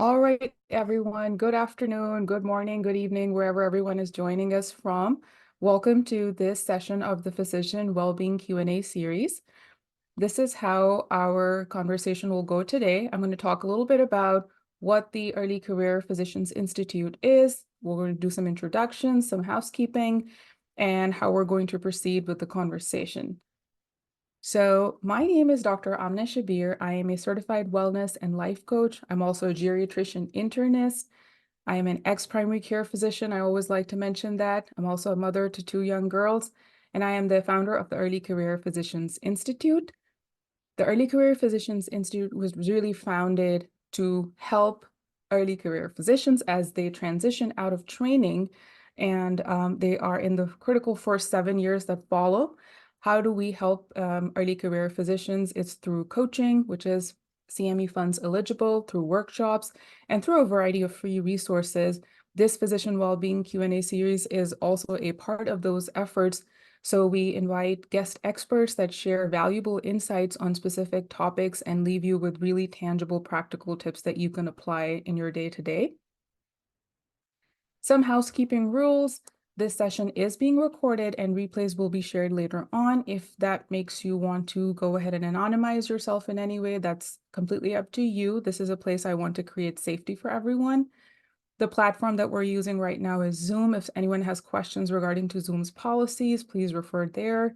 All right, everyone. Good afternoon, good morning, good evening, wherever everyone is joining us from. Welcome to this session of the Physician Wellbeing Q&A series. This is how our conversation will go today. I'm going to talk a little bit about what the Early Career Physicians Institute is. We're going to do some introductions, some housekeeping, and how we're going to proceed with the conversation. So my name is Dr. Amna Shabir. I am a certified wellness and life coach. I'm also a geriatrician internist. I am an ex-primary care physician. I always like to mention that. I'm also a mother to two young girls, and I am the founder of the Early Career Physicians Institute. The Early Career Physicians Institute was really founded to help early career physicians as they transition out of training, and they are in the critical first 7 years that follow. How do we help early career physicians? It's through coaching, which is CME funds eligible, through workshops, and through a variety of free resources. This Physician Wellbeing Q&A series is also a part of those efforts. So we invite guest experts that share valuable insights on specific topics and leave you with really tangible, practical tips that you can apply in your day-to-day. Some housekeeping rules. This session is being recorded and replays will be shared later on. If that makes you want to go ahead and anonymize yourself in any way, that's completely up to you. This is a place I want to create safety for everyone. The platform that we're using right now is Zoom. If anyone has questions regarding to Zoom's policies, please refer there.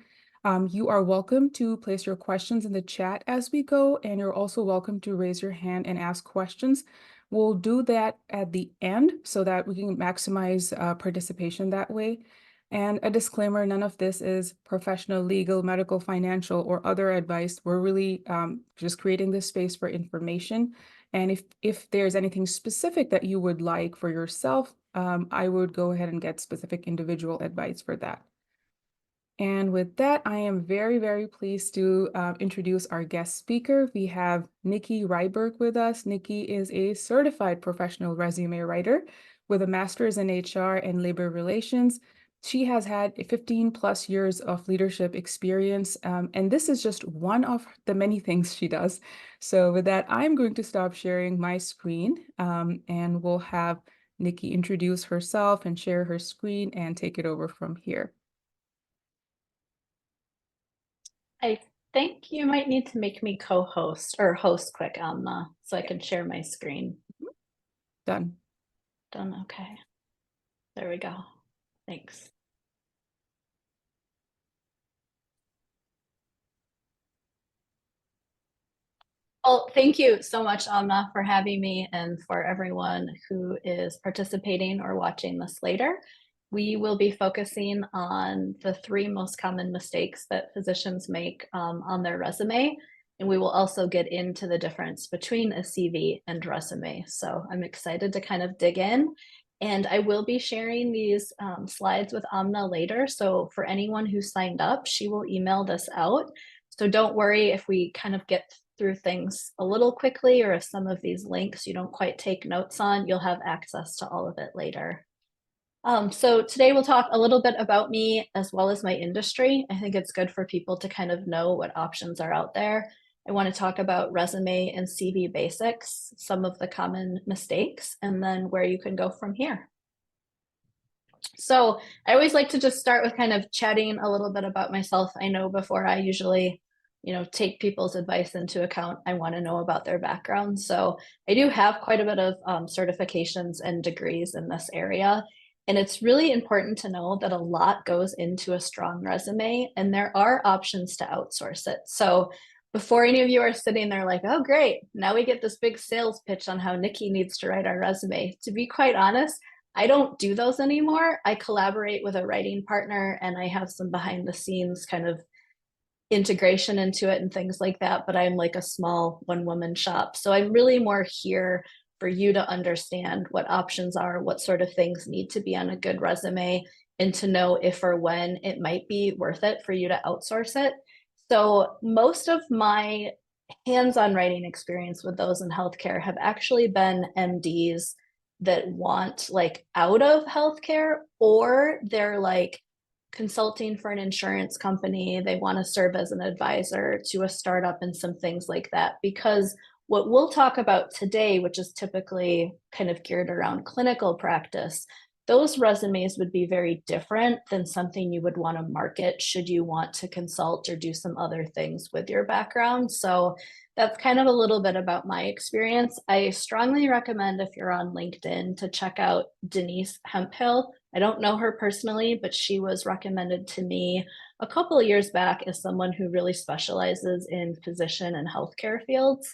You are welcome to place your questions in the chat as we go, and you're also welcome to raise your hand and ask questions. We'll do that at the end so that we can maximize participation that way. And a disclaimer, none of this is professional, legal, medical, financial, or other advice. We're really just creating this space for information. And if there's anything specific that you would like for yourself, I would go ahead and get specific individual advice for that. And with that, I am very, very pleased to introduce our guest speaker. We have Nikki Ryberg with us. Nikki is a certified professional resume writer with a master's in HR and labor relations. She has had 15 plus years of leadership experience, and this is just one of the many things she does. So with that, I'm going to stop sharing my screen, and we'll have Nikki introduce herself and share her screen and take it over from here. I think you might need to make me co-host or host quick, so I can share my screen. Done. Done, okay. There we go. Thanks. Well, thank you so much, Amna, for having me, and for everyone who is participating or watching this later. We will be focusing on the 3 most common mistakes that physicians make on their resume, and we will also get into the difference between a CV and resume. So I'm excited to kind of dig in, and I will be sharing these slides with Amna later. So for anyone who signed up, she will email this out. So don't worry if we kind of get through things a little quickly, or if some of these links you don't quite take notes on, you'll have access to all of it later. So today we'll talk a little bit about me as well as my industry. I think it's good for people to kind of know what options are out there. I want to talk about resume and CV basics, some of the common mistakes, and then where you can go from here. So I always like to just start with kind of chatting a little bit about myself. I know before I usually take people's advice into account, I want to know about their background. So I do have quite a bit of certifications and degrees in this area. And it's really important to know that a lot goes into a strong resume, and there are options to outsource it. So before any of you are sitting there like, oh, great, now we get this big sales pitch on how Nikki needs to write our resume. To be quite honest, I don't do those anymore. I collaborate with a writing partner, and I have some behind the scenes kind of integration into it and things like that, but I'm like a small one-woman shop. So I'm really more here for you to understand what options are, what sort of things need to be on a good resume, and to know if or when it might be worth it for you to outsource it. So most of my hands-on writing experience with those in healthcare have actually been MDs that want like out of healthcare, or they're like consulting for an insurance company. They want to serve as an advisor to a startup and some things like that. Because What we'll talk about today, which is typically kind of geared around clinical practice, those resumes would be very different than something you would want to market should you want to consult or do some other things with your background. So that's kind of a little bit about my experience. I strongly recommend, if you're on LinkedIn, to check out Denise Hemphill. I don't know her personally, but she was recommended to me a couple of years back as someone who really specializes in physician and healthcare fields.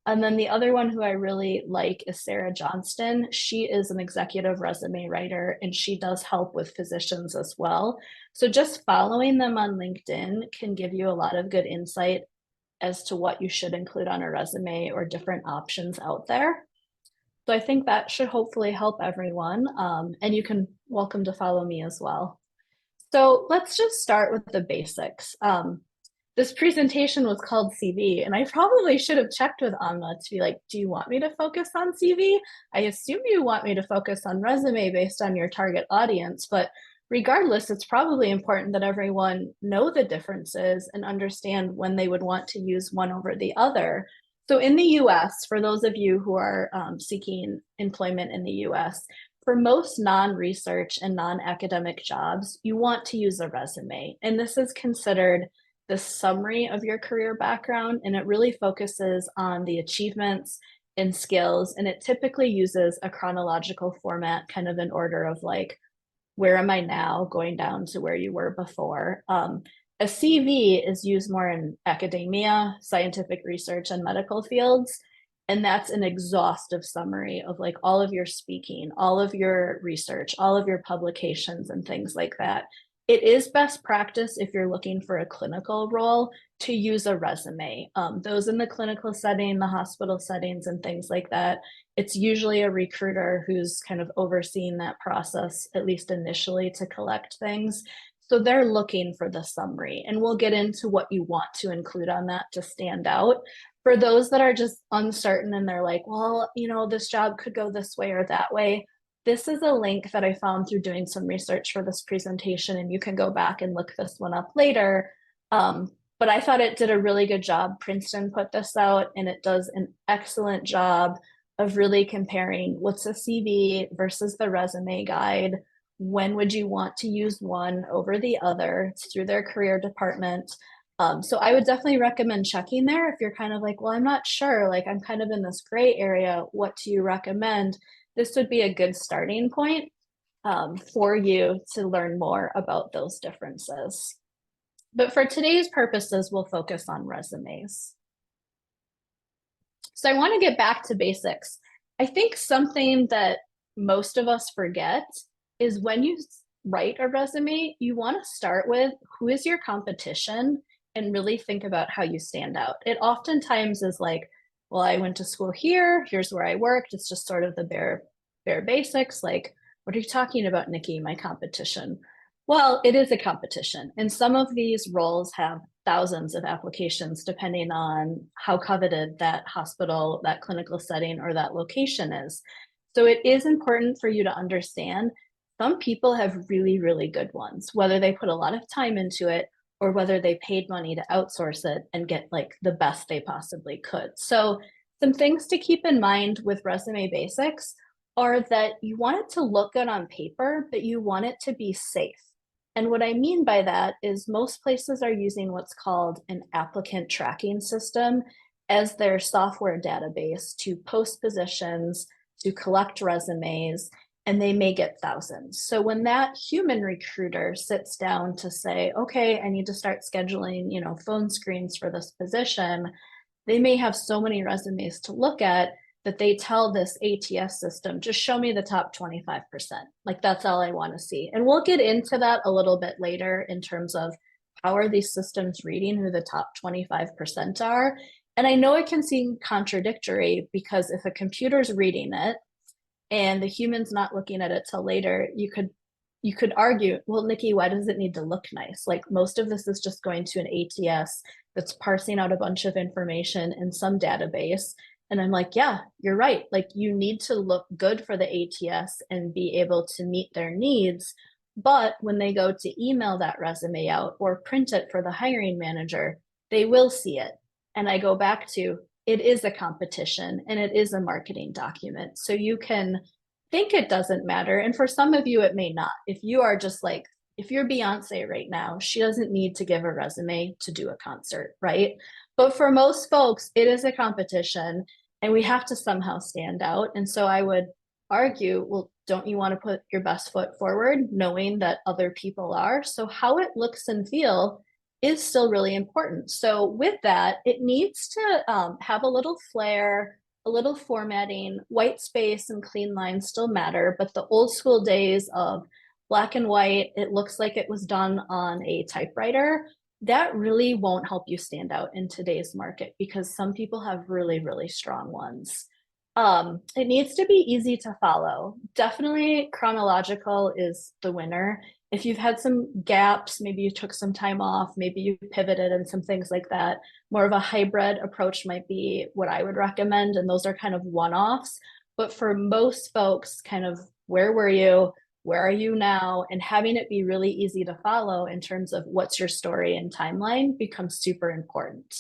And then the other one who I really like is Sarah Johnston. She is an executive resume writer and she does help with physicians as well. So just following them on LinkedIn can give you a lot of good insight as to what you should include on a resume or different options out there. So I think that should hopefully help everyone. And you can welcome to follow me as well. So let's just start with the basics. This presentation was called CV, and I probably should have checked with Anna to be like, do you want me to focus on CV? I assume you want me to focus on resume based on your target audience, but regardless, it's probably important that everyone know the differences and understand when they would want to use one over the other. So in the US, for those of you who are seeking employment in the US, for most non-research and non-academic jobs, you want to use a resume. And this is considered the summary of your career background, and it really focuses on the achievements and skills. And it typically uses a chronological format, kind of in order of like, where am I now, going down to where you were before. A CV is used more in academia, scientific research, and medical fields. And that's an exhaustive summary of like all of your speaking, all of your research, all of your publications and things like that. It is best practice if you're looking for a clinical role to use a resume. Those in the clinical setting, the hospital settings and things like that, it's usually a recruiter who's kind of overseeing that process, at least initially, to collect things. So they're looking for the summary, and we'll get into what you want to include on that to stand out. For those that are just uncertain and they're like, well, you know, this job could go this way or that way, this is a link that I found through doing some research for this presentation, and you can go back and look this one up later. But I thought it did a really good job. Princeton put this out, and it does an excellent job of really comparing what's a CV versus the resume guide. When would you want to use one over the other? It's through their career department. So I would definitely recommend checking there if you're kind of like, well, I'm not sure, like I'm kind of in this gray area. What do you recommend? This would be a good starting point for you to learn more about those differences. But for today's purposes, we'll focus on resumes. So I want to get back to basics. I think something that most of us forget is when you write a resume, you want to start with who is your competition and really think about how you stand out. It oftentimes is like, well, I went to school here, here's where I worked. It's just sort of the bare basics. Like, what are you talking about, Nikki, my competition? Well, it is a competition. And some of these roles have thousands of applications depending on how coveted that hospital, that clinical setting, or that location is. So it is important for you to understand some people have really, really good ones, whether they put a lot of time into it or whether they paid money to outsource it and get like the best they possibly could. So some things to keep in mind with resume basics are that you want it to look good on paper, but you want it to be safe. And what I mean by that is most places are using what's called an applicant tracking system as their software database to post positions, to collect resumes, and they may get thousands. So when that human recruiter sits down to say, okay, I need to start scheduling, you know, phone screens for this position, they may have so many resumes to look at that they tell this ATS system, just show me the top 25%. Like that's all I want to see. And we'll get into that a little bit later in terms of how are these systems reading who the top 25% are. And I know it can seem contradictory because if a computer's reading it and the human's not looking at it till later, you could argue, well, Nikki, why does it need to look nice? Like most of this is just going to an ATS that's parsing out a bunch of information in some database. And I'm like, yeah, you're right. Like you need to look good for the ATS and be able to meet their needs. But when they go to email that resume out or print it for the hiring manager, they will see it. And I go back to it is a competition and it is a marketing document. So you can think it doesn't matter. And for some of you, it may not. If you are just like, if you're Beyonce right now, she doesn't need to give a resume to do a concert, right? But for most folks, it is a competition and we have to somehow stand out. And so I would argue, well, don't you want to put your best foot forward, knowing that other people are? So how it looks and feel is still really important. So with that, it needs to have a little flair, a little formatting. White space and clean lines still matter, but the old school days of black and white, it looks like it was done on a typewriter, that really won't help you stand out in today's market because some people have really, really strong ones. It needs to be easy to follow. Definitely chronological is the winner. If you've had some gaps, maybe you took some time off, maybe you pivoted and some things like that, more of a hybrid approach might be what I would recommend. And those are kind of one-offs. But for most folks, kind of where were you? Where are you now? And having it be really easy to follow in terms of what's your story and timeline becomes super important.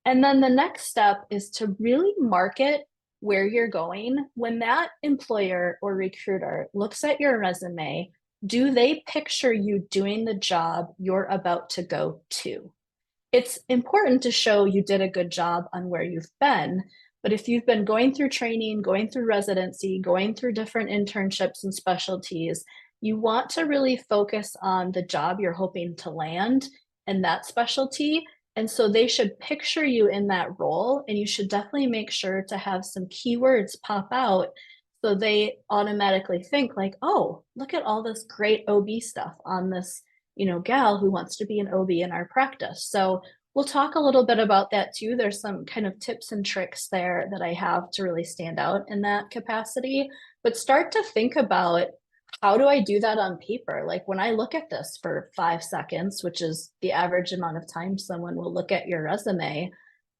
And then the next step is to really market where you're going. When that employer or recruiter looks at your resume, do they picture you doing the job you're about to go to? It's important to show you did a good job on where you've been, but if you've been going through training, going through residency, going through different internships and specialties, you want to really focus on the job you're hoping to land and that specialty. And so they should picture you in that role, and you should definitely make sure to have some keywords pop out so they automatically think like, oh, look at all this great OB stuff on this, gal who wants to be an OB in our practice. So we'll talk a little bit about that too. There's some kind of tips and tricks there that I have to really stand out in that capacity, but start to think about, how do I do that on paper? Like when I look at this for 5 seconds, which is the average amount of time someone will look at your resume,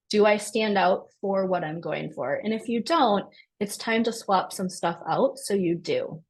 do I stand out for what I'm going for? And if you don't, it's time to swap some stuff out so you do.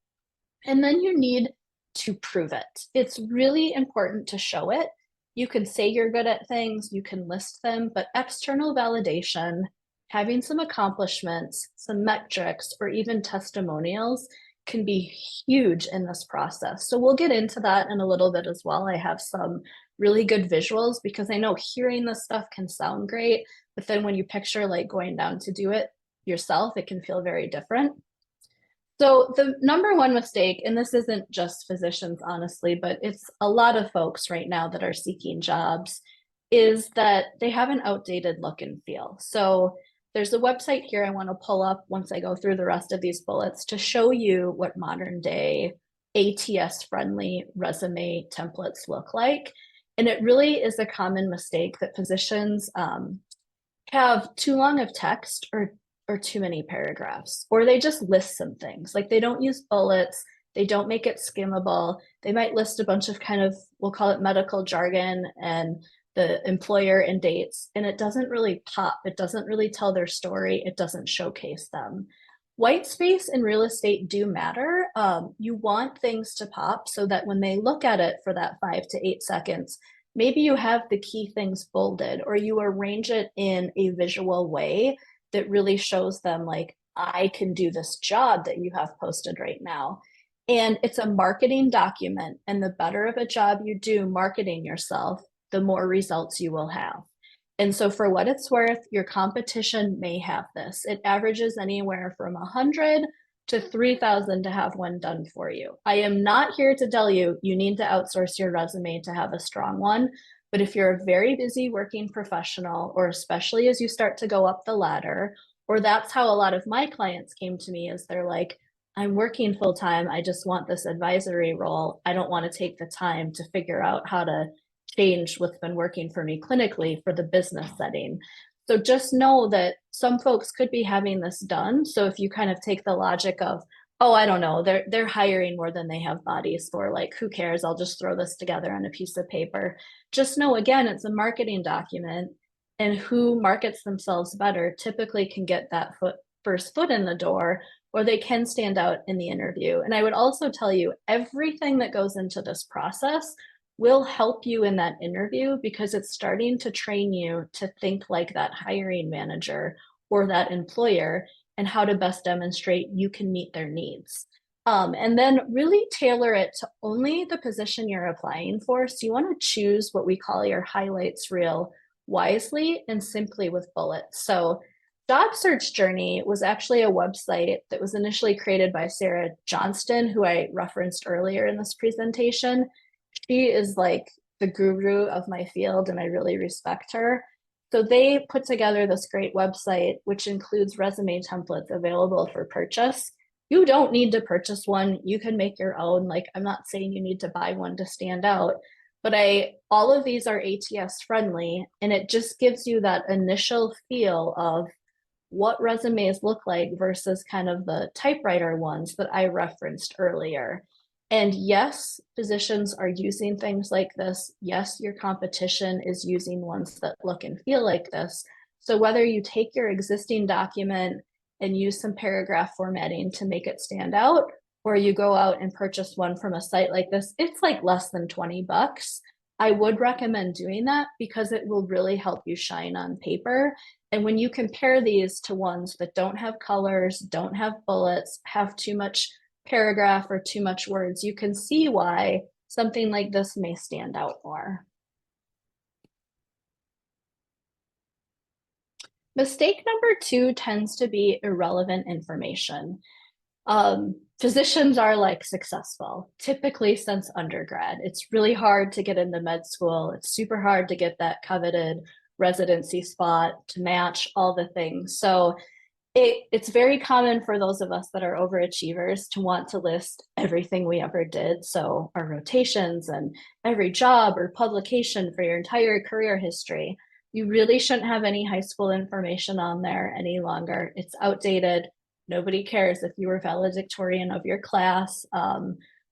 And then you need to prove it. It's really important to show it. You can say you're good at things, you can list them, but external validation, having some accomplishments, some metrics, or even testimonials can be huge in this process. So we'll get into that in a little bit as well. I have some really good visuals because I know hearing this stuff can sound great, but then when you picture like going down to do it yourself, it can feel very different. So the number one mistake, and this isn't just physicians, honestly, but it's a lot of folks right now that are seeking jobs, is that they have an outdated look and feel. So there's a website here I want to pull up once I go through the rest of these bullets to show you what modern day ATS friendly resume templates look like. And it really is a common mistake that physicians have too long of text or too many paragraphs, or they just list some things. Like they don't use bullets, they don't make it skimmable. They might list a bunch of kind of, we'll call it medical jargon and the employer and dates, and it doesn't really pop. It doesn't really tell their story. It doesn't showcase them. White space in real estate do matter. You want things to pop so that when they look at it for that 5 to 8 seconds, maybe you have the key things bolded or you arrange it in a visual way that really shows them like, I can do this job that you have posted right now. And it's a marketing document, and the better of a job you do marketing yourself, the more results you will have. And so for what it's worth, your competition may have this. It averages anywhere from 100 to 3,000 to have one done for you. I am not here to tell you you need to outsource your resume to have a strong one, but if you're a very busy working professional, or especially as you start to go up the ladder, or that's how a lot of my clients came to me, is they're like, I'm working full time. I just want this advisory role. I don't want to take the time to figure out how to change what's been working for me clinically for the business setting. So just know that some folks could be having this done. So if you kind of take the logic of, oh, I don't know, they're hiring more than they have bodies for, like, who cares? I'll just throw this together on a piece of paper. Just know, again, it's a marketing document, and who markets themselves better typically can get that first foot in the door, or they can stand out in the interview. And I would also tell you, everything that goes into this process will help you in that interview because it's starting to train you to think like that hiring manager or that employer and how to best demonstrate you can meet their needs. And then really tailor it to only the position you're applying for. So you want to choose what we call your highlights reel wisely and simply with bullets. So Job Search Journey was actually a website that was initially created by Sarah Johnston, who I referenced earlier in this presentation. She is like the guru of my field, and I really respect her. So they put together this great website, which includes resume templates available for purchase. You don't need to purchase one. You can make your own. Like, I'm not saying you need to buy one to stand out, but all of these are ATS friendly, and it just gives you that initial feel of what resumes look like versus kind of the typewriter ones that I referenced earlier. And yes, physicians are using things like this. Yes, your competition is using ones that look and feel like this. So whether you take your existing document and use some paragraph formatting to make it stand out, or you go out and purchase one from a site like this, it's like less than 20 bucks. I would recommend doing that because it will really help you shine on paper. And when you compare these to ones that don't have colors, don't have bullets, have too much paragraph or too much words, you can see why something like this may stand out more. Mistake number 2 tends to be irrelevant information. Physicians are like successful, typically since undergrad. It's really hard to get into med school. It's super hard to get that coveted residency spot to match all the things. So it's very common for those of us that are overachievers to want to list everything we ever did. So our rotations and every job or publication for your entire career history. You really shouldn't have any high school information on there any longer. It's outdated. Nobody cares if you were valedictorian of your class.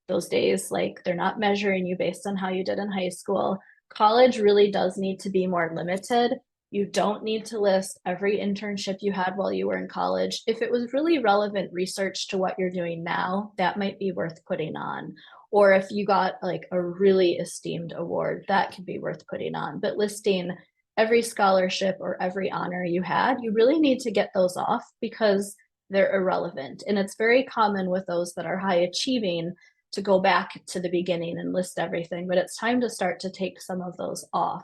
Those days, like, they're not measuring you based on how you did in high school. College really does need to be more limited. You don't need to list every internship you had while you were in college. If it was really relevant research to what you're doing now, that might be worth putting on. Or if you got like a really esteemed award, that could be worth putting on. But listing every scholarship or every honor you had, you really need to get those off because they're irrelevant. And it's very common with those that are high achieving to go back to the beginning and list everything, but it's time to start to take some of those off.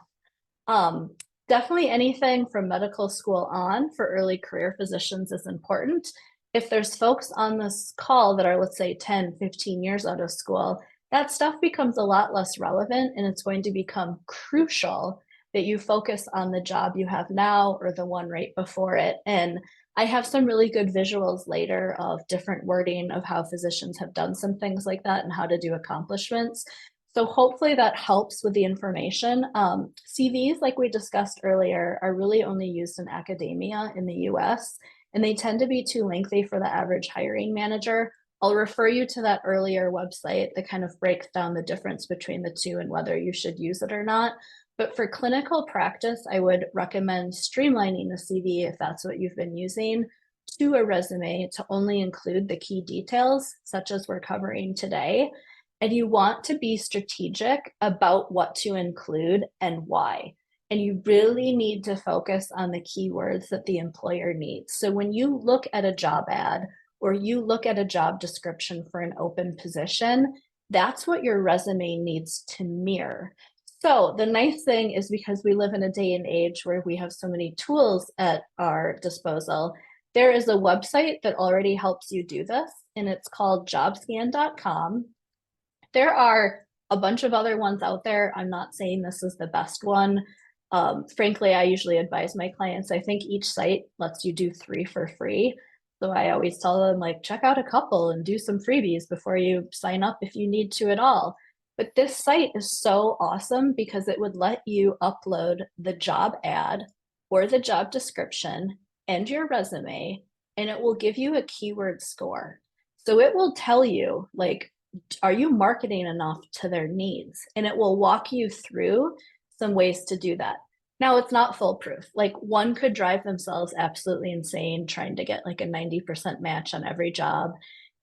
Definitely anything from medical school on for early career physicians is important. If there's folks on this call that are, let's say, 10, 15 years out of school, that stuff becomes a lot less relevant, and it's going to become crucial that you focus on the job you have now or the one right before it. And I have some really good visuals later of different wording of how physicians have done some things like that and how to do accomplishments. So hopefully that helps with the information. CVs, like we discussed earlier, are really only used in academia in the US, and they tend to be too lengthy for the average hiring manager. I'll refer you to that earlier website that kind of breaks down the difference between the two and whether you should use it or not. But for clinical practice, I would recommend streamlining the CV if that's what you've been using to a resume to only include the key details, such as we're covering today. And you want to be strategic about what to include and why. And you really need to focus on the keywords that the employer needs. So when you look at a job ad or you look at a job description for an open position, that's what your resume needs to mirror. So the nice thing is, because we live in a day and age where we have so many tools at our disposal, there is a website that already helps you do this, and it's called jobscan.com. There are a bunch of other ones out there. I'm not saying this is the best one. Frankly, I usually advise my clients, I think each site lets you do 3 for free. So I always tell them, like, check out a couple and do some freebies before you sign up if you need to at all. But this site is so awesome because it would let you upload the job ad or the job description and your resume, and it will give you a keyword score. So it will tell you, like, are you marketing enough to their needs? And it will walk you through some ways to do that. Now, it's not foolproof. Like, one could drive themselves absolutely insane trying to get like a 90% match on every job.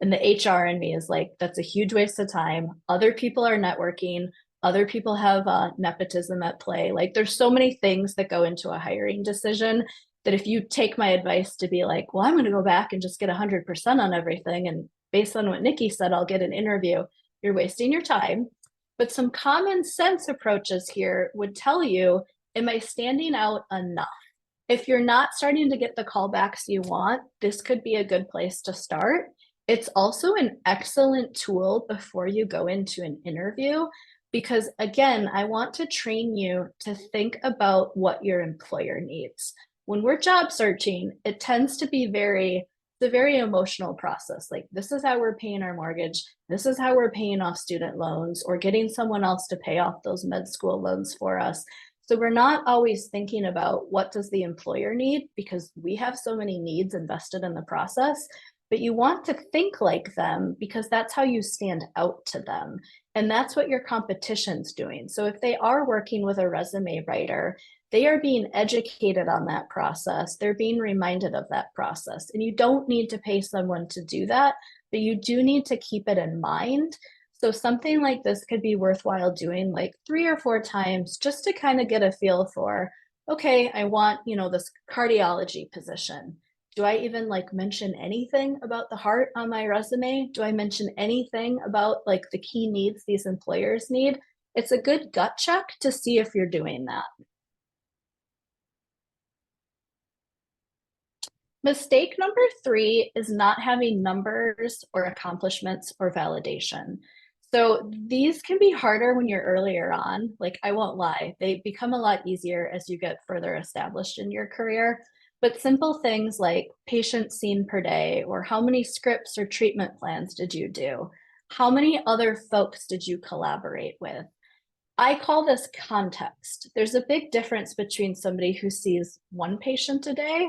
And the HR in me is like, that's a huge waste of time. Other people are networking. Other people have nepotism at play. Like there's so many things that go into a hiring decision that if you take my advice to be like, well, I'm going to go back and just get 100% on everything, and based on what Nikki said, I'll get an interview, you're wasting your time. But some common sense approaches here would tell you, am I standing out enough? If you're not starting to get the callbacks you want, this could be a good place to start. It's also an excellent tool before you go into an interview, because again, I want to train you to think about what your employer needs. When we're job searching, it tends to be the very emotional process. Like, this is how we're paying our mortgage. This is how we're paying off student loans or getting someone else to pay off those med school loans for us. So we're not always thinking about what does the employer need, because we have so many needs invested in the process, but you want to think like them because that's how you stand out to them. And that's what your competition's doing. So if they are working with a resume writer, they are being educated on that process. They're being reminded of that process. And you don't need to pay someone to do that, but you do need to keep it in mind. So something like this could be worthwhile doing like 3 or 4 times just to kind of get a feel for, okay, I want, this cardiology position. Do I even like mention anything about the heart on my resume? Do I mention anything about like the key needs these employers need? It's a good gut check to see if you're doing that. Mistake number 3 is not having numbers or accomplishments or validation. So these can be harder when you're earlier on. Like, I won't lie, they become a lot easier as you get further established in your career. But simple things like patients seen per day, or how many scripts or treatment plans did you do? How many other folks did you collaborate with? I call this context. There's a big difference between somebody who sees 1 patient a day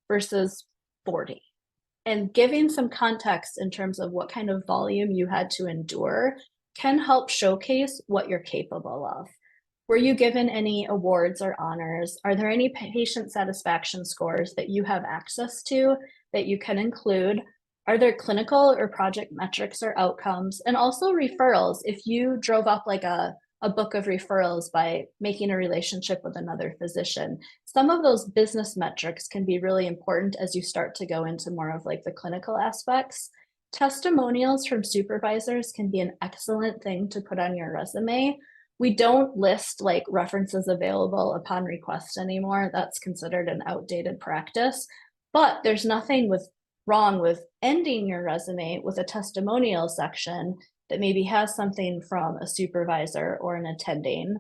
versus 40. And giving some context in terms of what kind of volume you had to endure can help showcase what you're capable of. Were you given any awards or honors? Are there any patient satisfaction scores that you have access to that you can include? Are there clinical or project metrics or outcomes? And also referrals. If you drove up like a book of referrals by making a relationship with another physician, some of those business metrics can be really important as you start to go into more of like the clinical aspects. Testimonials from supervisors can be an excellent thing to put on your resume. We don't list like references available upon request anymore. That's considered an outdated practice, but there's nothing wrong with ending your resume with a testimonial section that maybe has something from a supervisor or an attending.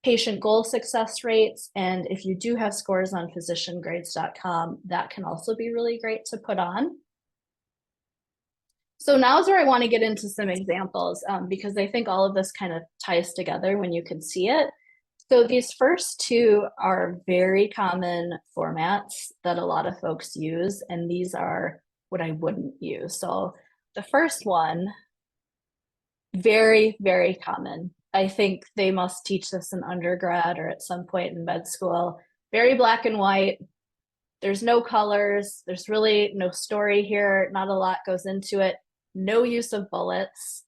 Patient goal success rates, and if you do have scores on physiciangrades.com, that can also be really great to put on. So now's where I want to get into some examples, because I think all of this kind of ties together when you can see it. So these first 2 are very common formats that a lot of folks use, and these are what I wouldn't use. So the first one, very, very common. I think they must teach this in undergrad or at some point in med school. Very black and white. There's no colors. There's really no story here. Not a lot goes into it. No use of bullets.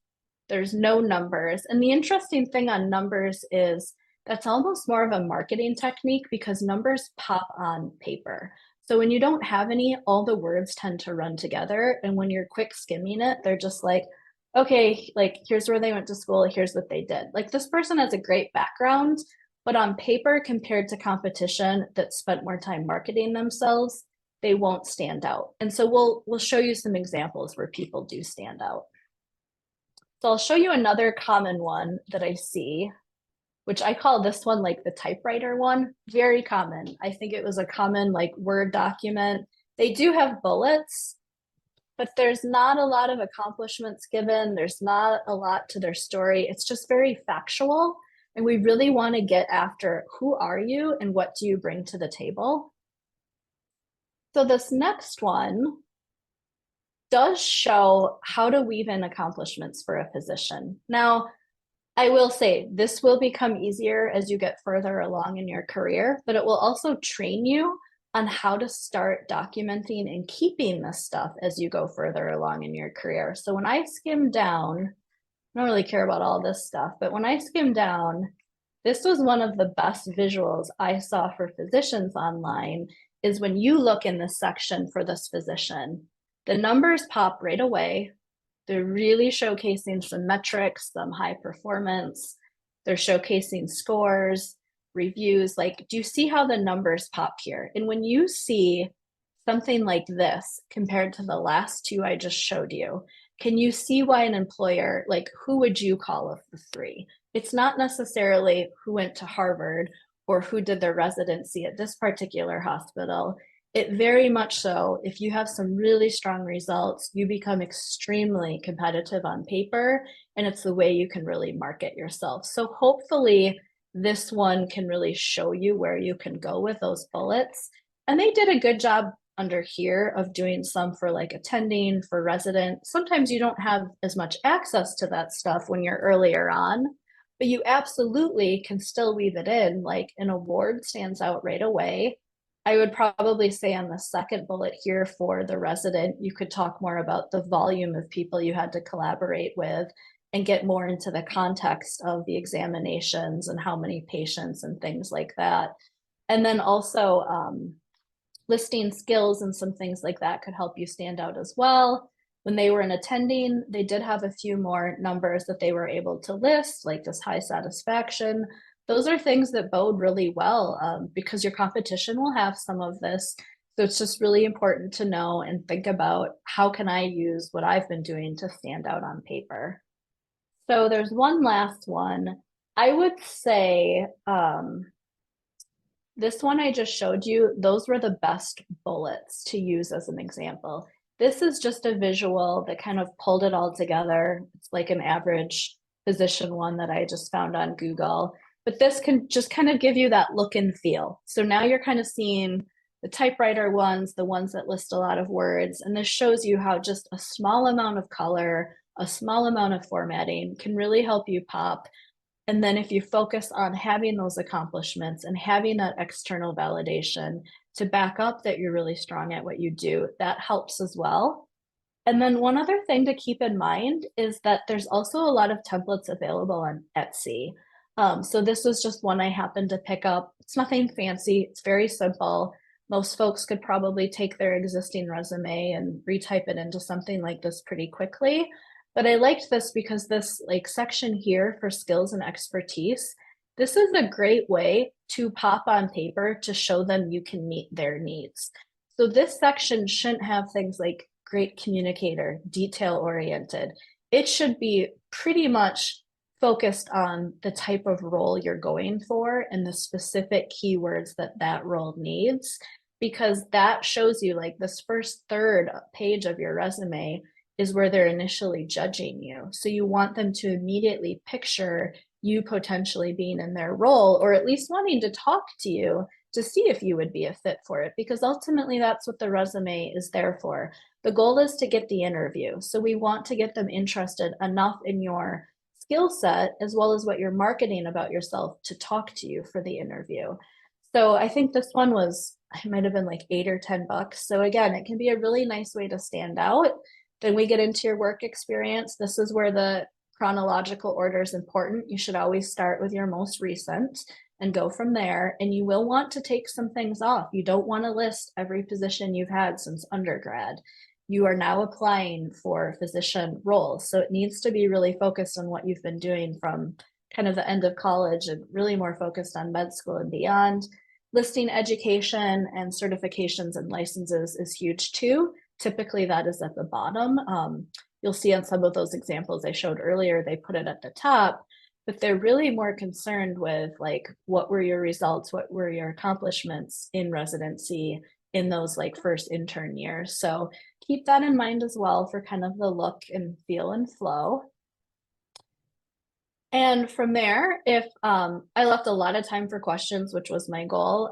There's no numbers. And the interesting thing on numbers is that's almost more of a marketing technique because numbers pop on paper. So when you don't have any, all the words tend to run together. And when you're quick skimming it, they're just like, okay, like here's where they went to school, here's what they did. Like, this person has a great background, but on paper, compared to competition that spent more time marketing themselves, they won't stand out. And so we'll show you some examples where people do stand out. So I'll show you another common one that I see, which I call this one like the typewriter one. Very common. I think it was a common like Word document. They do have bullets, but there's not a lot of accomplishments given. There's not a lot to their story. It's just very factual. And we really want to get after who are you and what do you bring to the table? So this next one does show how to weave in accomplishments for a physician. Now, I will say this will become easier as you get further along in your career, but it will also train you on how to start documenting and keeping this stuff as you go further along in your career. So when I skim down, I don't really care about all this stuff. But when I skimmed down, this was one of the best visuals I saw for physicians online, is when you look in this section for this physician, the numbers pop right away. They're really showcasing some metrics, some high performance. They're showcasing scores, reviews. Like, do you see how the numbers pop here? And when you see something like this compared to the last two I just showed you, can you see why an employer, like, who would you call of the three? It's not necessarily who went to Harvard or who did their residency at this particular hospital. It very much so, if you have some really strong results, you become extremely competitive on paper, and it's the way you can really market yourself. So hopefully this one can really show you where you can go with those bullets. And they did a good job under here of doing some for like attending, for resident. Sometimes you don't have as much access to that stuff when you're earlier on, but you absolutely can still weave it in. Like an award stands out right away. I would probably say on the second bullet here for the resident, you could talk more about the volume of people you had to collaborate with and get more into the context of the examinations and how many patients and things like that. And then also listing skills and some things like that could help you stand out as well. When they were in attending, they did have a few more numbers that they were able to list, like this high satisfaction. Those are things that bode really well because your competition will have some of this. So it's just really important to know and think about, how can I use what I've been doing to stand out on paper? So there's one last one. I would say this one I just showed you, those were the best bullets to use as an example. This is just a visual that kind of pulled it all together. It's like an average physician one that I just found on Google. But this can just kind of give you that look and feel. So now you're kind of seeing the typewriter ones, the ones that list a lot of words. And this shows you how just a small amount of color, a small amount of formatting can really help you pop. And then if you focus on having those accomplishments and having that external validation to back up that you're really strong at what you do, that helps as well. And then one other thing to keep in mind is that there's also a lot of templates available on Etsy. So this was just one I happened to pick up. It's nothing fancy, it's very simple. Most folks could probably take their existing resume and retype it into something like this pretty quickly. But I liked this because this like section here for skills and expertise, this is a great way to pop on paper to show them you can meet their needs. So this section shouldn't have things like great communicator, detail oriented. It should be pretty much focused on the type of role you're going for and the specific keywords that that role needs, because that shows you, like, this first third page of your resume is where they're initially judging you. So you want them to immediately picture you potentially being in their role, or at least wanting to talk to you to see if you would be a fit for it, because ultimately that's what the resume is there for. The goal is to get the interview. So we want to get them interested enough in your skill set as well as what you're marketing about yourself to talk to you for the interview. So I think this one was, it might have been like $8 or $10. So again, it can be a really nice way to stand out. Then we get into your work experience. This is where the chronological order is important. You should always start with your most recent and go from there. And you will want to take some things off. You don't want to list every position you've had since undergrad. You are now applying for physician roles. So it needs to be really focused on what you've been doing from kind of the end of college and really more focused on med school and beyond. Listing education and certifications and licenses is huge too. Typically that is at the bottom. You'll see on some of those examples I showed earlier, they put it at the top, but they're really more concerned with, like, what were your results? What were your accomplishments in residency in those like first intern years? So keep that in mind as well for kind of the look and feel and flow. And from there, if I left a lot of time for questions, which was my goal.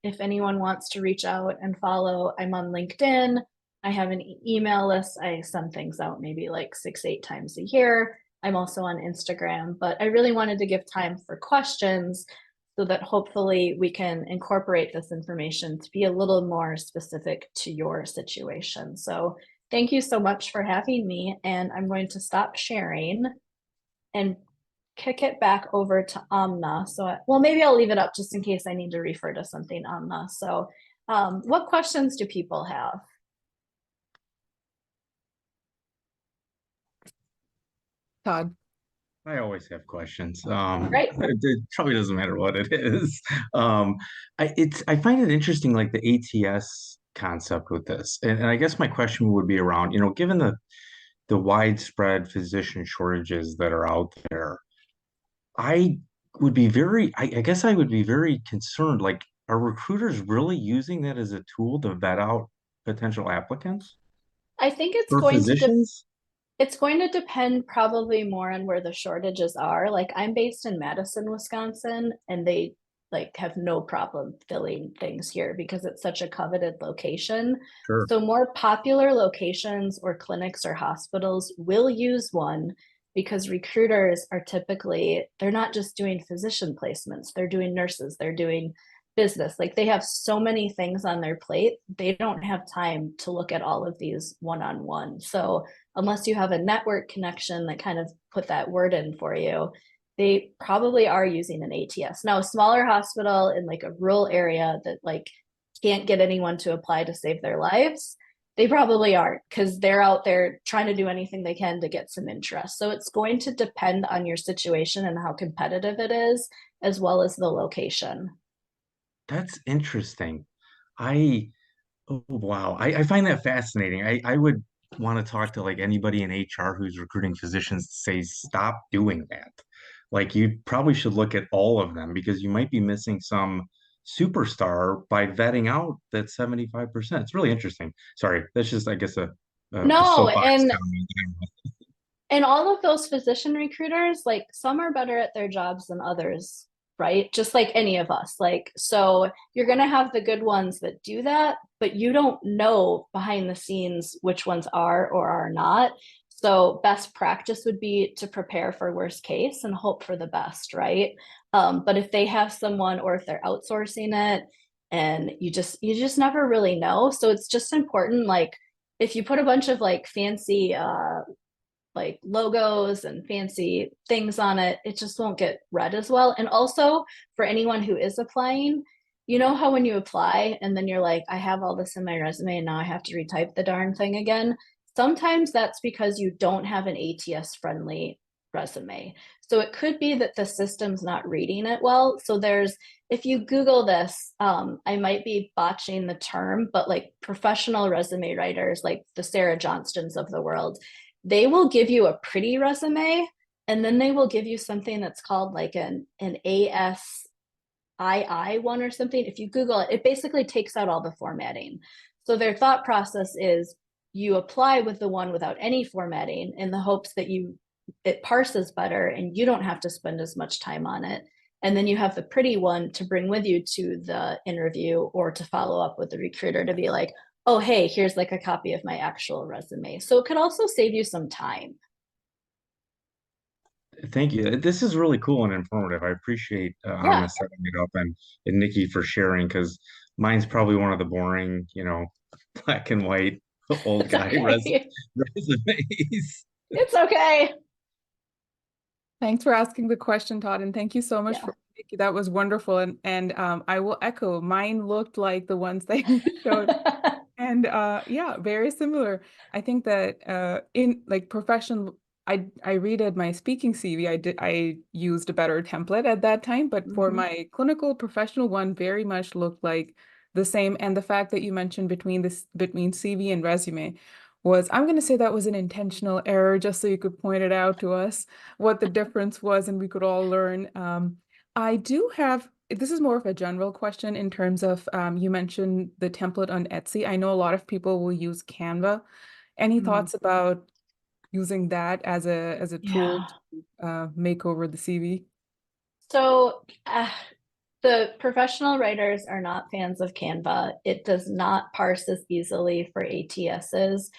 If anyone wants to reach out and follow, I'm on LinkedIn. I have an email list. I send things out maybe like 6-8 times a year. I'm also on Instagram, but I really wanted to give time for questions so that hopefully we can incorporate this information to be a little more specific to your situation. So thank you so much for having me, and I'm going to stop sharing. and kick it back over to Amna. So, well, maybe I'll leave it up just in case I need to refer to something, Amna. So, what questions do people have? Todd. I always have questions. Right. It probably doesn't matter what it is. I find it interesting, like the ATS concept with this, and I guess my question would be around, given the widespread physician shortages that are out there, I I guess I would be very concerned. Like, are recruiters really using that as a tool to vet out potential applicants I think for physicians? it's going to depend probably more on where the shortages are. Like I'm based in Madison, Wisconsin, and they like have no problem filling things here because it's such a coveted location. Sure. So more popular locations or clinics or hospitals will use one because recruiters are typically, they're not just doing physician placements, they're doing nurses, they're doing business. Like they have so many things on their plate, they don't have time to look at all of these one-on-one. So unless you have a network connection that kind of put that word in for you, they probably are using an ATS. Now, a smaller hospital in like a rural area that like can't get anyone to apply to save their lives, they probably aren't because they're out there trying to do anything they can to get some interest. So it's going to depend on your situation and how competitive it is, as well as the location. That's interesting. I Oh, wow. I find that fascinating. I would want to talk to like anybody in HR who's recruiting physicians to say, stop doing that. Like you probably should look at all of them because you might be missing some superstar by vetting out that 75%. It's really interesting. Sorry, that's just, I guess, a No, soapbox comment. and all of those physician recruiters, like some are better at their jobs than others, right? Just like any of us. Like, so you're going to have the good ones that do that, but you don't know behind the scenes which ones are or are not. So best practice would be to prepare for worst case and hope for the best, right? But if they have someone or if they're outsourcing it and you just never really know. So it's just important, like if you put a bunch of like fancy like logos and fancy things on it, it just won't get read as well. And also for anyone who is applying, you know how when you apply and then you're like, I have all this in my resume and now I have to retype the darn thing again. Sometimes that's because you don't have an ATS friendly resume. So it could be that the system's not reading it well. So if you Google this, I might be botching the term, but like professional resume writers, like the Sarah Johnstons of the world, they will give you a pretty resume and then they will give you something that's called like an ASII one or something. If you Google it, it basically takes out all the formatting. So their thought process is you apply with the one without any formatting in the hopes that it parses better and you don't have to spend as much time on it. And then you have the pretty one to bring with you to the interview or to follow up with the recruiter to be like, oh, hey, here's like a copy of my actual resume. So it could also save you some time. Thank you. This is really cool and informative. I appreciate Yeah, Anna setting it up and Nikki for sharing because mine's probably one of the boring, black and white old it's guy okay. resumes. It's okay. Thanks for asking the question, Todd, and thank you so much Yeah. for that was wonderful. And I will echo, mine looked like the ones that you showed. And yeah, very similar. I think that in like professional, I redid my speaking CV. I used a better template at that time, but for Mhm. my clinical professional one, very much looked like the same. And the fact that you mentioned between CV and resume was, I'm going to say that was an intentional error, just so you could point it out to us what the difference was, and we could all learn. I do have this is more of a general question in terms of you mentioned the template on Etsy. I know a lot of people will use Canva. Any Mm. thoughts about using that as a tool Yeah. to make over the CV? So the professional writers are not fans of Canva. It does not parse as easily for ATSs.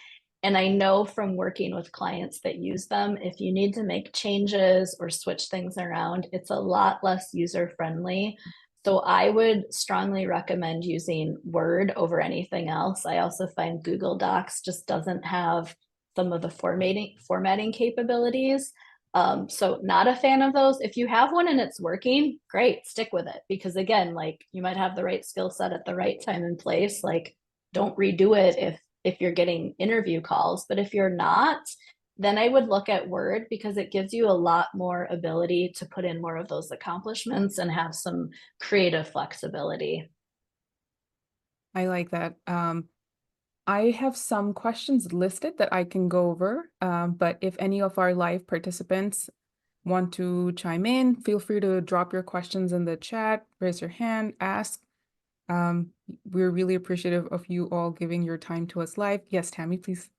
And I know from working with clients that use them, if you need to make changes or switch things around, it's a lot less user friendly. So I would strongly recommend using Word over anything else. I also find Google Docs just doesn't have some of the formatting capabilities. So not a fan of those. If you have one and it's working, great, stick with it. Because again, like you might have the right skill set at the right time and place. Like don't redo it if you're getting interview calls. But if you're not, then I would look at Word because it gives you a lot more ability to put in more of those accomplishments and have some creative flexibility. I like that. I have some questions listed that I can go over, but if any of our live participants want to chime in, feel free to drop your questions in the chat, raise your hand, ask. We're really appreciative of you all giving your time to us live. Yes, Tammy, please.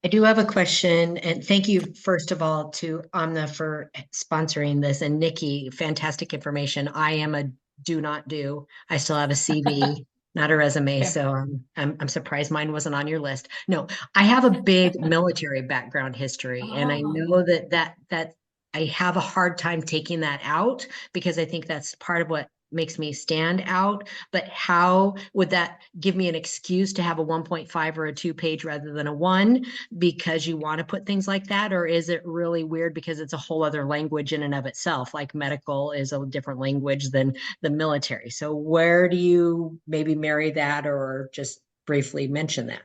I do have a question, and thank you, first of all, to Amna for sponsoring this, and Nikki, fantastic information. I am a do not do. I still have a CV, not a resume, Yeah. so I'm surprised mine wasn't on your list. No, I have a big military background history, and I know that I have a hard time taking that out because I think that's part of what makes me stand out. But how would that give me an excuse to have a 1.5 or a 2 page rather than a 1? Because you want to put things like that? Or is it really weird because it's a whole other language in and of itself? Like medical is a different language than the military. So where do you maybe marry that or just briefly mention that?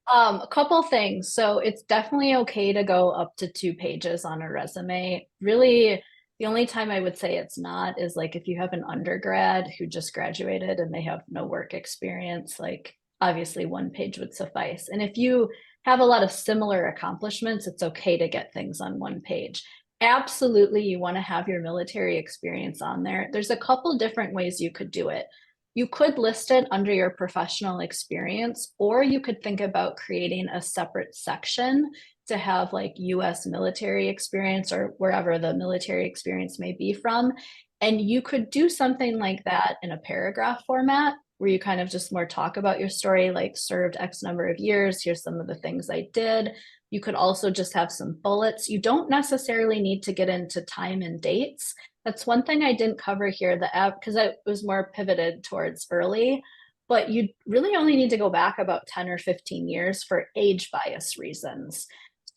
A couple things. So it's definitely okay to go up to 2 pages on a resume. Really, the only time I would say it's not is like if you have an undergrad who just graduated and they have no work experience, like obviously 1 page would suffice. And if you have a lot of similar accomplishments, it's okay to get things on 1 page. Absolutely, you want to have your military experience on there. There's a couple different ways you could do it. You could list it under your professional experience, or you could think about creating a separate section to have like US military experience or wherever the military experience may be from. And you could do something like that in a paragraph format where you kind of just more talk about your story, like served X number of years. Here's some of the things I did. You could also just have some bullets. You don't necessarily need to get into time and dates. That's one thing I didn't cover here, the app, because I was more pivoted towards early, but you really only need to go back about 10 or 15 years for age bias reasons.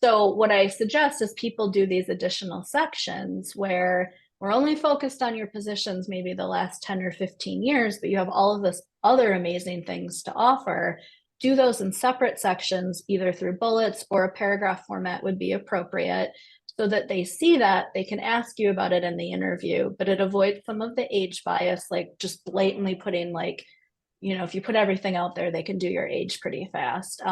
So what I suggest is people do these additional sections where we're only focused on your positions maybe the last 10 or 15 years, but you have all of this other amazing things to offer. Do those in separate sections, either through bullets or a paragraph format would be appropriate, so that they see that they can ask you about it in the interview, but it avoids some of the age bias, like just blatantly putting like, if you put everything out there, they can do your age pretty fast.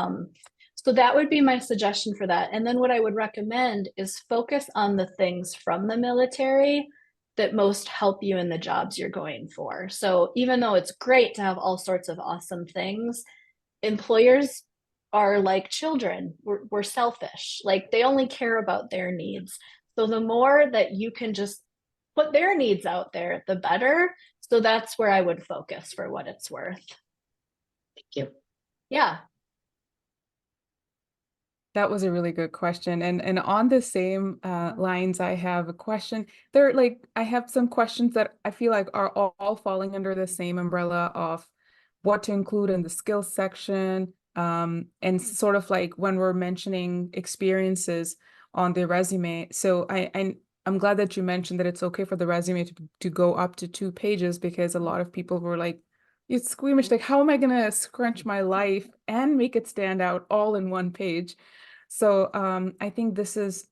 So that would be my suggestion for that. And then what I would recommend is focus on the things from the military that most help you in the jobs you're going for. So even though it's great to have all sorts of awesome things, employers are like children. We're selfish. Like they only care about their needs. So the more that you can just put their needs out there, the better. So that's where I would focus for what it's worth. Thank you. Yeah. That was a really good question. And on the same lines, I have a question. I have some questions that I feel like are all falling under the same umbrella of what to include in the skills section. And sort of like when we're mentioning experiences on the resume. So I'm glad that you mentioned that it's okay for the resume to go up to 2 pages, because a lot of people were like, it's squeamish, like, how am I gonna scrunch my life and make it stand out all in 1 page? So I think this.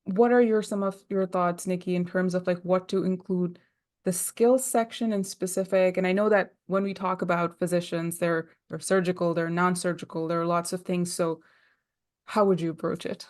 What are some of your thoughts, Nikki, in terms of like what to include the skills section in specific? And I know that when we talk about physicians, they're surgical, they're non-surgical, there are lots of things. So how would you approach it?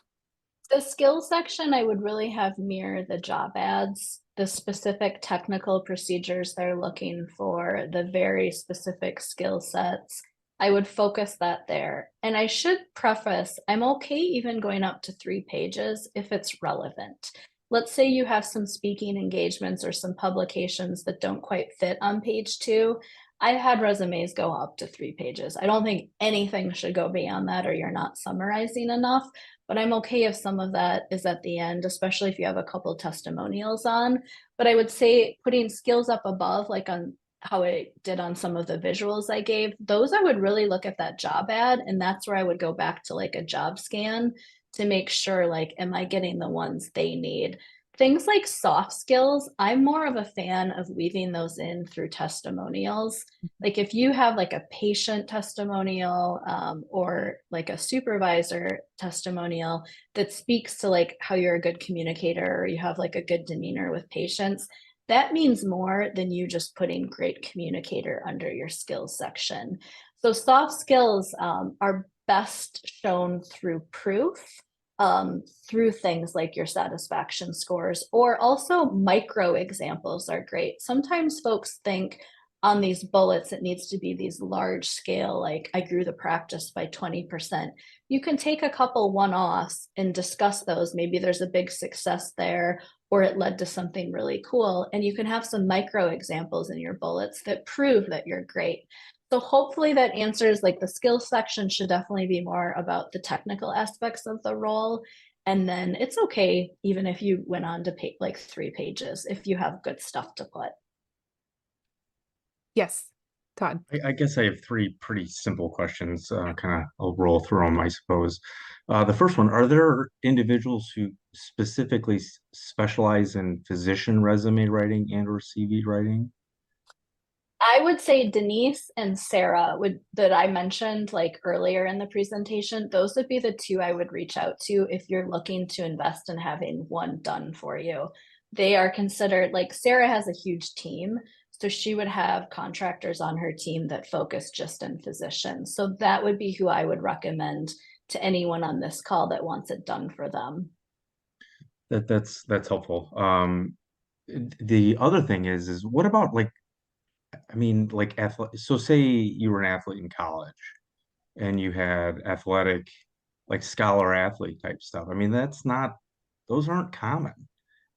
The skills section, I would really have mirror the job ads, the specific technical procedures they're looking for, the very specific skill sets. I would focus that there. And I should preface, I'm okay even going up to 3 pages if it's relevant. Let's say you have some speaking engagements or some publications that don't quite fit on page 2. I've had resumes go up to 3 pages. I don't think anything should go beyond that or you're not summarizing enough, but I'm okay if some of that is at the end, especially if you have a couple testimonials on. But I would say putting skills up above, like on how I did on some of the visuals I gave, those I would really look at that job ad. And that's where I would go back to like a job scan to make sure, like, am I getting the ones they need? Things like soft skills, I'm more of a fan of weaving those in through testimonials. Like if you have like a patient testimonial or like a supervisor testimonial that speaks to like how you're a good communicator or you have like a good demeanor with patients, that means more than you just putting great communicator under your skills section. So soft skills are best shown through proof, through things like your satisfaction scores, or also micro examples are great. Sometimes folks think on these bullets it needs to be these large scale, like I grew the practice by 20%. You can take a couple one-offs and discuss those. Maybe there's a big success there, or it led to something really cool, and you can have some micro examples in your bullets that prove that you're great. So hopefully that answers, like, the skills section should definitely be more about the technical aspects of the role. And then it's okay even if you went on to pay like 3 pages if you have good stuff to put. Yes, Todd. I guess I have three pretty simple questions. Kind of, I'll roll through them, I suppose. The first one, are there individuals who specifically specialize in physician resume writing and or CV writing? I would say Denise and Sarah that I mentioned like earlier in the presentation, those would be the two I would reach out to if you're looking to invest in having one done for you. They are considered, like, Sarah has a huge team, so she would have contractors on her team that focus just in physicians. So that would be who I would recommend to anyone on this call that wants it done for them. That's helpful. The other thing is what about like, I mean, like athlete. So say you were an athlete in college and you had athletic, like scholar athlete type stuff. I mean, those aren't common.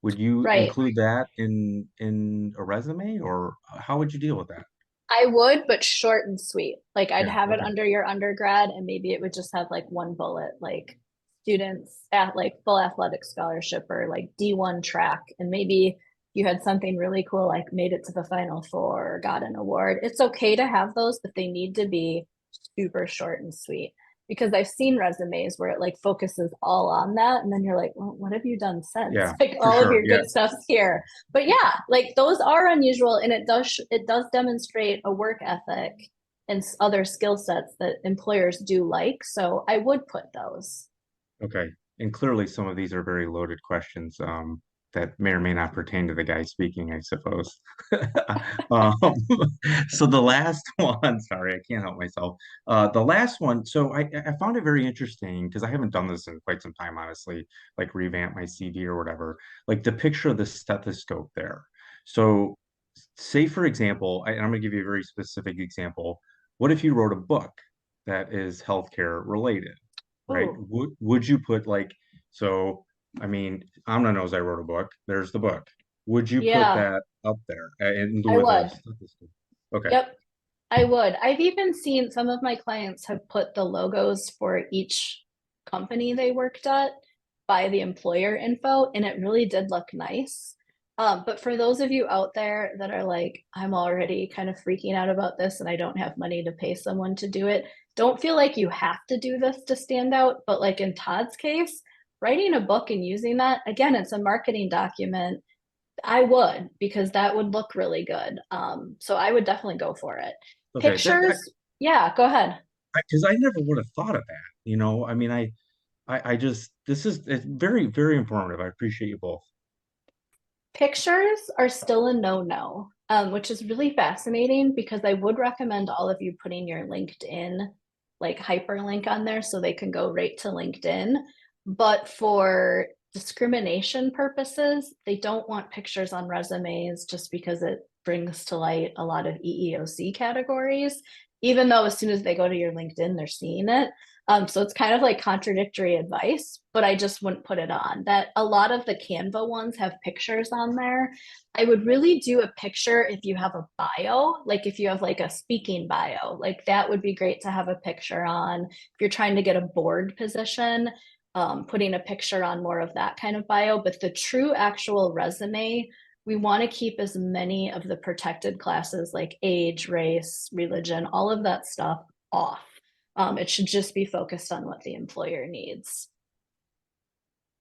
Would you Right. include that in a resume, or how would you deal with that? I would, but short and sweet. Like I'd Yeah, have it okay. under your undergrad and maybe it would just have like one bullet, like students at like full athletic scholarship or like D1 track. And maybe you had something really cool, like made it to the Final Four or got an award. It's okay to have those, but they need to be super short and sweet. Because I've seen resumes where it like focuses all on that. And then you're like, well, what have you done since? Yeah, Like for all of sure. your Yeah. good stuff's here. But yeah, like those are unusual, and it does demonstrate a work ethic and other skill sets that employers do like. So I would put those. Okay. And clearly some of these are very loaded questions, that may or may not pertain to the guy speaking, I suppose. Um, so the last one, sorry, I can't help myself. The last one, so I found it very interesting because I haven't done this in quite some time, honestly, like revamp my CV or whatever, like the picture of the stethoscope there. So say, for example, and I'm going to give you a very specific example. What if you wrote a book that is healthcare related? Right? Ooh, Would you put like, so I mean, Amna knows I wrote a book. There's the book. Would you put yeah, that up there in I lieu of the would. stethoscope? Okay. Yep, I would. I've even seen some of my clients have put the logos for each company they worked at by the employer info, and it really did look nice. But for those of you out there that are like, I'm already kind of freaking out about this and I don't have money to pay someone to do it, don't feel like you have to do this to stand out. But like in Todd's case, writing a book and using that, again, it's a marketing document. I would, because that would look really good. So I would definitely go for it. Okay. Pictures, yeah, go ahead. Because I never would have thought of that. I mean, I just, it's very, very informative. I appreciate you both. Pictures are still a no-no, which is really fascinating because I would recommend all of you putting your LinkedIn like hyperlink on there so they can go right to LinkedIn. But for discrimination purposes, they don't want pictures on resumes just because it brings to light a lot of EEOC categories, even though as soon as they go to your LinkedIn, they're seeing it. So it's kind of like contradictory advice, but I just wouldn't put it on. That a lot of the Canva ones have pictures on there. I would really do a picture if you have a bio, like if you have like a speaking bio, like that would be great to have a picture on. If you're trying to get a board position, putting a picture on more of that kind of bio. But the true actual resume, we want to keep as many of the protected classes like age, race, religion, all of that stuff off. It should just be focused on what the employer needs.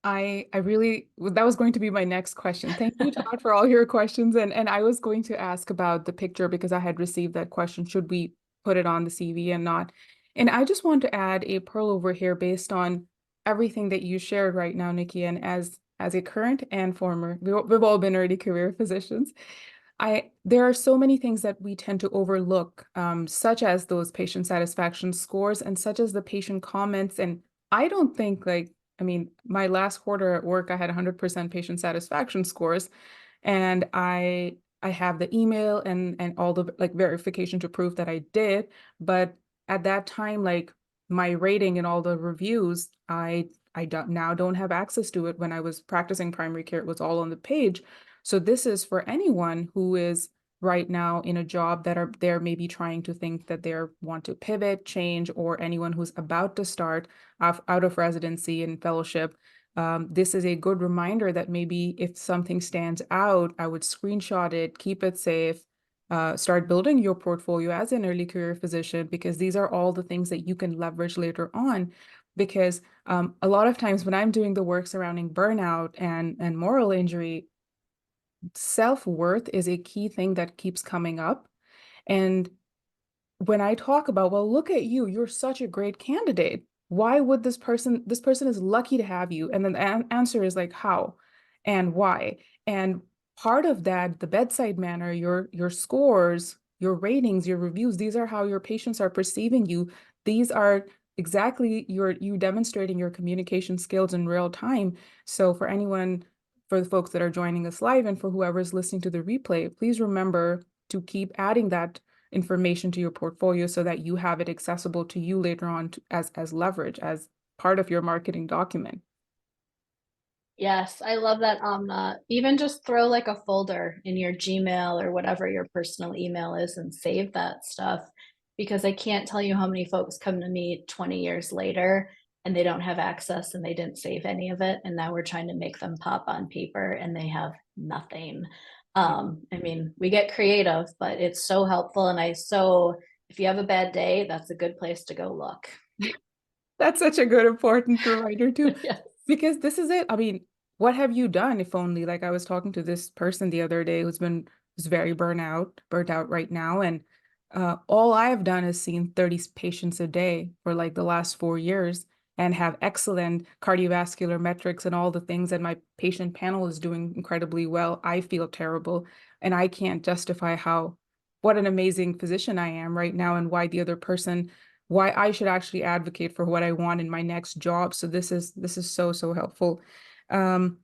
I really, that was going to be my next question. Thank you, Todd, for all your questions. And I was going to ask about the picture because I had received that question, should we put it on the CV and not? And I just want to add a pearl over here based on everything that you shared right now, Nikki, and as a current and former, we've all been early career physicians. There are so many things that we tend to overlook, such as those patient satisfaction scores and such as the patient comments. And I don't think like, I mean, my last quarter at work, I had 100% patient satisfaction scores, and I have the email and all the like verification to prove that I did. But at that time, like my rating and all the reviews, I don't have access to it. When I was practicing primary care, it was all on the page. So this is for anyone who is right now in a job that are they're maybe trying to think that they want to pivot, change, or anyone who's about to start out of residency and fellowship. This is a good reminder that maybe if something stands out, I would screenshot it, keep it safe, start building your portfolio as an early career physician, because these are all the things that you can leverage later on. Because a lot of times when I'm doing the work surrounding burnout and moral injury, self-worth is a key thing that keeps coming up. And when I talk about, well, look at you, you're such a great candidate. Why would this person is lucky to have you? And then the answer is like, how and why? And part of that, the bedside manner, your scores, your ratings, your reviews, these are how your patients are perceiving you. These are exactly you demonstrating your communication skills in real time. So for the folks that are joining us live and for whoever's listening to the replay, please remember to keep adding that information to your portfolio so that you have it accessible to you later on as leverage, as part of your marketing document. Yes, I love that, Amna. Even just throw like a folder in your Gmail or whatever your personal email is and save that stuff, because I can't tell you how many folks come to me 20 years later and they don't have access and they didn't save any of it. And now we're trying to make them pop on paper and they have nothing. I mean, we get creative, but it's so helpful. And if you have a bad day, that's a good place to go look. That's such a good, important reminder too, Yes. because this is it. I mean, what have you done if only, like I was talking to this person the other day who's very burnt out right now. And all I have done is seen 30 patients a day for like the last 4 years and have excellent cardiovascular metrics and all the things. And my patient panel is doing incredibly well. I feel terrible and I can't justify what an amazing physician I am right now and why I should actually advocate for what I want in my next job. So this is so helpful. Um,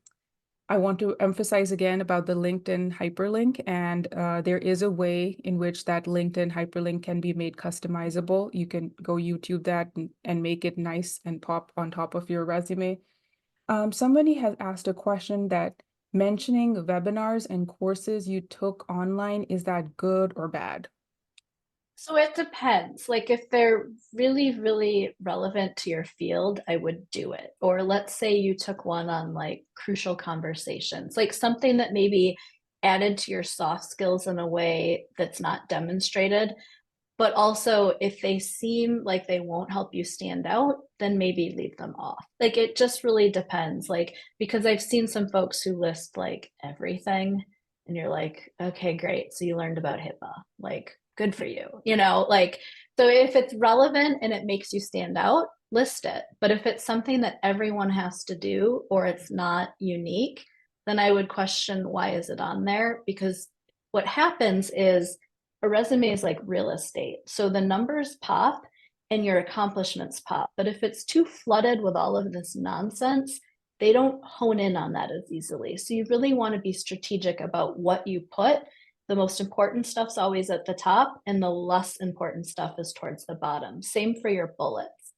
I want to emphasize again about the LinkedIn hyperlink, and there is a way in which that LinkedIn hyperlink can be made customizable. You can go YouTube that and make it nice and pop on top of your resume. Somebody has asked a question that mentioning webinars and courses you took online, is that good or bad? So it depends. Like if they're really, really relevant to your field, I would do it. Or let's say you took one on like crucial conversations, like something that maybe added to your soft skills in a way that's not demonstrated. But also, if they seem like they won't help you stand out, then maybe leave them off. Like it just really depends. Like, because I've seen some folks who list like everything, and you're like, okay, great. So you learned about HIPAA. Like, good for you. Like, so if it's relevant and it makes you stand out, list it. But if it's something that everyone has to do or it's not unique, then I would question, why is it on there? Because what happens is, a resume is like real estate. So the numbers pop and your accomplishments pop. But if it's too flooded with all of this nonsense, they don't hone in on that as easily. So you really want to be strategic about what you put. The most important stuff's always at the top, and the less important stuff is towards the bottom. Same for your bullets.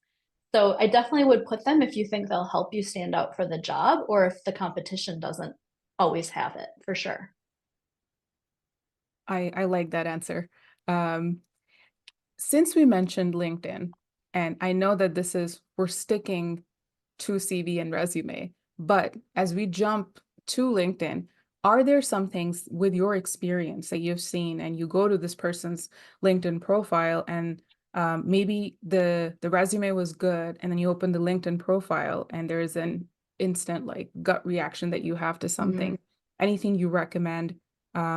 So I definitely would put them if you think they'll help you stand out for the job, or if the competition doesn't always have it, for sure. I like that answer. Um, since we mentioned LinkedIn, and I know that we're sticking to CV and resume, but as we jump to LinkedIn, are there some things with your experience that you've seen and you go to this person's LinkedIn profile and maybe the resume was good and then you open the LinkedIn profile and there's an instant like gut reaction that you have to something. Anything you recommend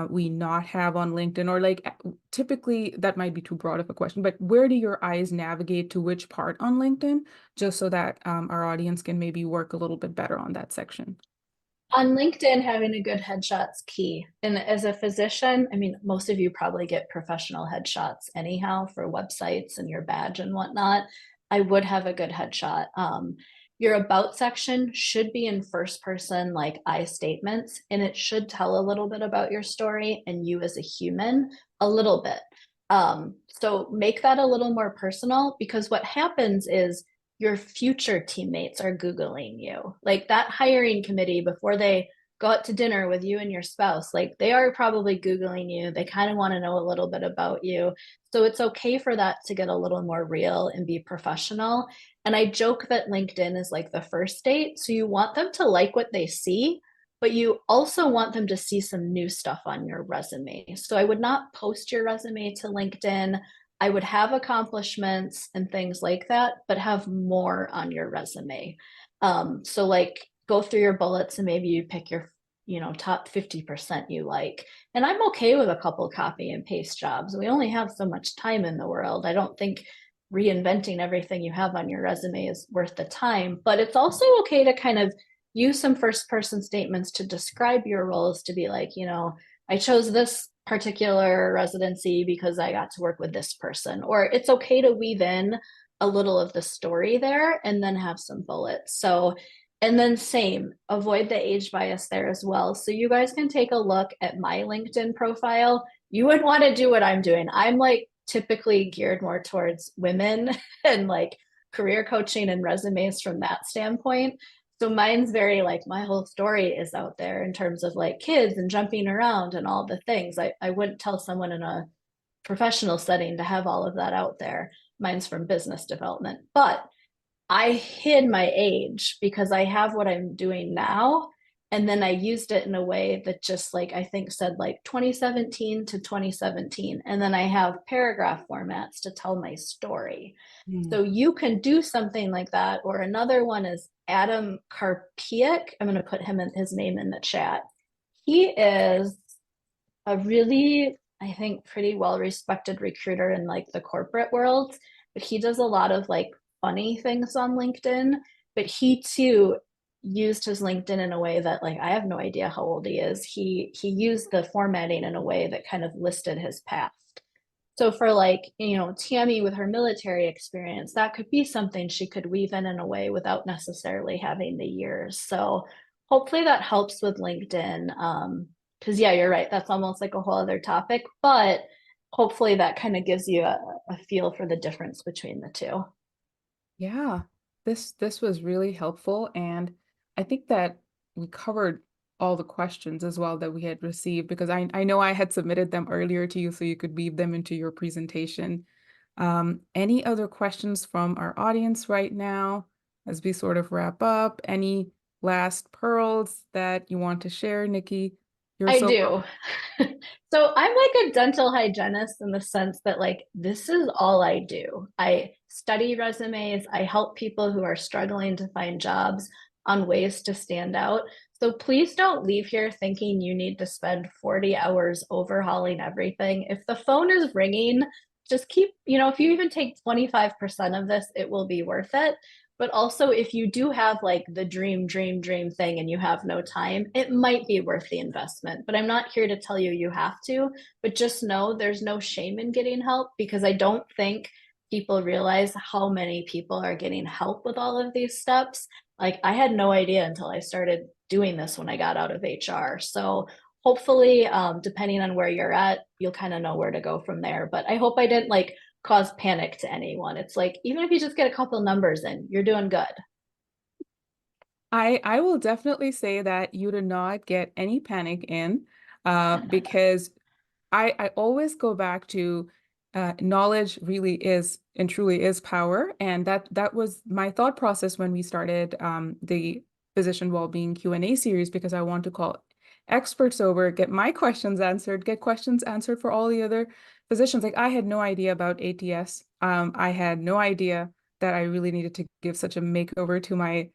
we not have on LinkedIn, or like typically that might be too broad of a question, but where do your eyes navigate to which part on LinkedIn, just so that our audience can maybe work a little bit better on that section? On LinkedIn, having a good headshot's key. And as a physician, I mean, most of you probably get professional headshots anyhow for websites and your badge and whatnot. I would have a good headshot. Your about section should be in first person, like I statements, and it should tell a little bit about your story and you as a human, a little bit. So make that a little more personal, because what happens is your future teammates are Googling you. Like that hiring committee, before they go out to dinner with you and your spouse, like they are probably Googling you. They kind of want to know a little bit about you. So it's okay for that to get a little more real and be professional. And I joke that LinkedIn is like the first date. So you want them to like what they see, but you also want them to see some new stuff on your resume. So I would not post your resume to LinkedIn. I would have accomplishments and things like that, but have more on your resume. So like go through your bullets and maybe you pick your, top 50% you like. And I'm okay with a couple copy and paste jobs. We only have so much time in the world. I don't think reinventing everything you have on your resume is worth the time, but it's also okay to kind of use some first person statements to describe your roles, to be like, I chose this particular residency because I got to work with this person. Or it's okay to weave in a little of the story there and then have some bullets. So, and then same, avoid the age bias there as well. So you guys can take a look at my LinkedIn profile. You would want to do what I'm doing. I'm like typically geared more towards women and like career coaching and resumes from that standpoint. So mine's very like, my whole story is out there in terms of like kids and jumping around and all the things. I wouldn't tell someone in a professional setting to have all of that out there. Mine's from business development, but I hid my age because I have what I'm doing now. And then I used it in a way that just like, I think said like 2017 to 2017. And then I have paragraph formats to tell my story. So you can do something like that. Or another one is Adam Karpiak. I'm going to put his name in the chat. He is a really, I think, pretty well-respected recruiter in like the corporate world, but he does a lot of like funny things on LinkedIn. But he too used his LinkedIn in a way that like, I have no idea how old he is. He used the formatting in a way that kind of listed his past. So for like, Tammy with her military experience, that could be something she could weave in a way without necessarily having the years. So hopefully that helps with LinkedIn. Because yeah, you're right. That's almost like a whole other topic, but hopefully that kind of gives you a feel for the difference between the two. Yeah, this was really helpful, and I think that we covered all the questions as well that we had received, because I know I had submitted them earlier to you so you could weave them into your presentation. Any other questions from our audience right now as we sort of wrap up? Any last pearls that you want to share, Nikki? I do. So I'm like a dental hygienist in the sense that like, this is all I do. I study resumes. I help people who are struggling to find jobs on ways to stand out. So please don't leave here thinking you need to spend 40 hours overhauling everything. If the phone is ringing, just keep, if you even take 25% of this, it will be worth it. But also, if you do have like the dream thing and you have no time, it might be worth the investment. But I'm not here to tell you you have to, but just know there's no shame in getting help, because I don't think people realize how many people are getting help with all of these steps. Like I had no idea until I started doing this when I got out of HR. So hopefully, depending on where you're at, you'll kind of know where to go from there. But I hope I didn't like cause panic to anyone. It's like, even if you just get a couple numbers in, you're doing good. I will definitely say that you do not get any panic in, because I always go back to knowledge really is and truly is power. And that was my thought process when we started the physician wellbeing Q&A series, because I want to call experts over, get my questions answered, get questions answered for all the other physicians. Like I had no idea about ATS. I had no idea that I really needed to give such a makeover to my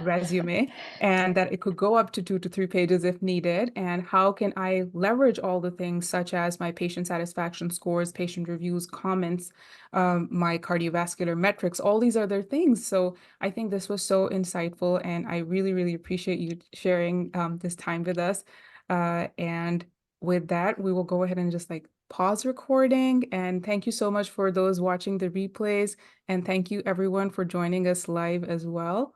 resume, and that it could go up to 2 to 3 pages if needed. And how can I leverage all the things such as my patient satisfaction scores, patient reviews, comments, my cardiovascular metrics, all these other things. So I think this was so insightful, and I really, really appreciate you sharing this time with us. And with that, we will go ahead and just like pause recording. And thank you so much for those watching the replays. And thank you everyone for joining us live as well.